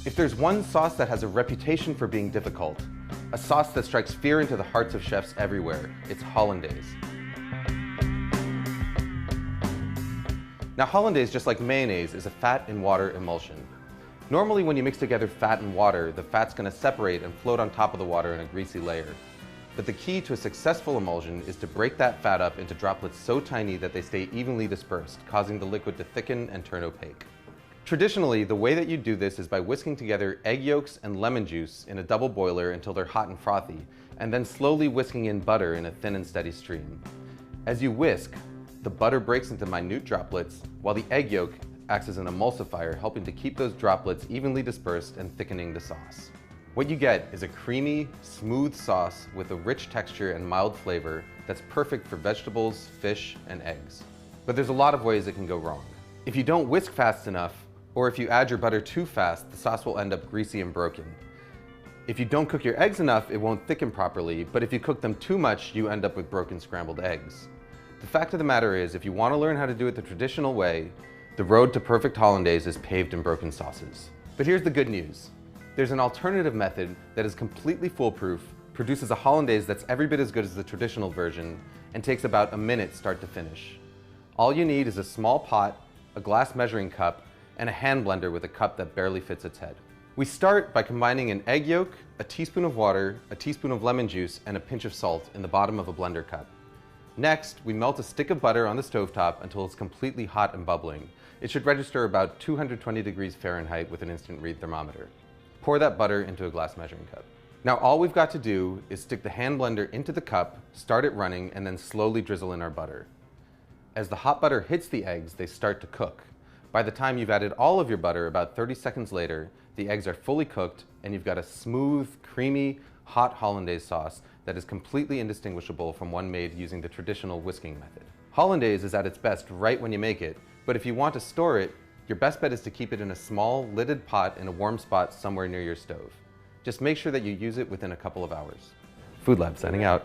If there's one sauce that has a reputation for being difficult, a sauce that strikes fear into the hearts of chefs everywhere, it's Hollandaise. Now Hollandaise, just like mayonnaise, is a fat and water emulsion. Normally when you mix together fat and water, the fat's going to separate and float on top of the water in a greasy layer. But the key to a successful emulsion is to break that fat up into droplets so tiny that they stay evenly dispersed, causing the liquid to thicken and turn opaque. Traditionally, the way that you do this is by whisking together egg yolks and lemon juice in a double boiler until they're hot and frothy, and then slowly whisking in butter in a thin and steady stream. As you whisk, the butter breaks into minute droplets, while the egg yolk acts as an emulsifier, helping to keep those droplets evenly dispersed and thickening the sauce. What you get is a creamy, smooth sauce with a rich texture and mild flavor that's perfect for vegetables, fish, and eggs. But there's a lot of ways it can go wrong. If you don't whisk fast enough, or if you add your butter too fast, the sauce will end up greasy and broken. If you don't cook your eggs enough, it won't thicken properly, but if you cook them too much, you end up with broken scrambled eggs. The fact of the matter is, if you want to learn how to do it the traditional way, the road to perfect Hollandaise is paved in broken sauces. But here's the good news. There's an alternative method that is completely foolproof, produces a Hollandaise that's every bit as good as the traditional version, and takes about a minute start to finish. All you need is a small pot, a glass measuring cup, and a hand blender with a cup that barely fits its head. We start by combining an egg yolk, a teaspoon of water, a teaspoon of lemon juice, and a pinch of salt in the bottom of a blender cup. Next, we melt a stick of butter on the stovetop until it's completely hot and bubbling. It should register about 220 degrees Fahrenheit with an instant read thermometer. Pour that butter into a glass measuring cup. Now all we've got to do is stick the hand blender into the cup, start it running, and then slowly drizzle in our butter. As the hot butter hits the eggs, they start to cook. By the time you've added all of your butter, about 30 seconds later, the eggs are fully cooked and you've got a smooth, creamy, hot Hollandaise sauce that is completely indistinguishable from one made using the traditional whisking method. Hollandaise is at its best right when you make it, but if you want to store it, your best bet is to keep it in a small, lidded pot in a warm spot somewhere near your stove. Just make sure that you use it within a couple of hours. Food Lab signing out.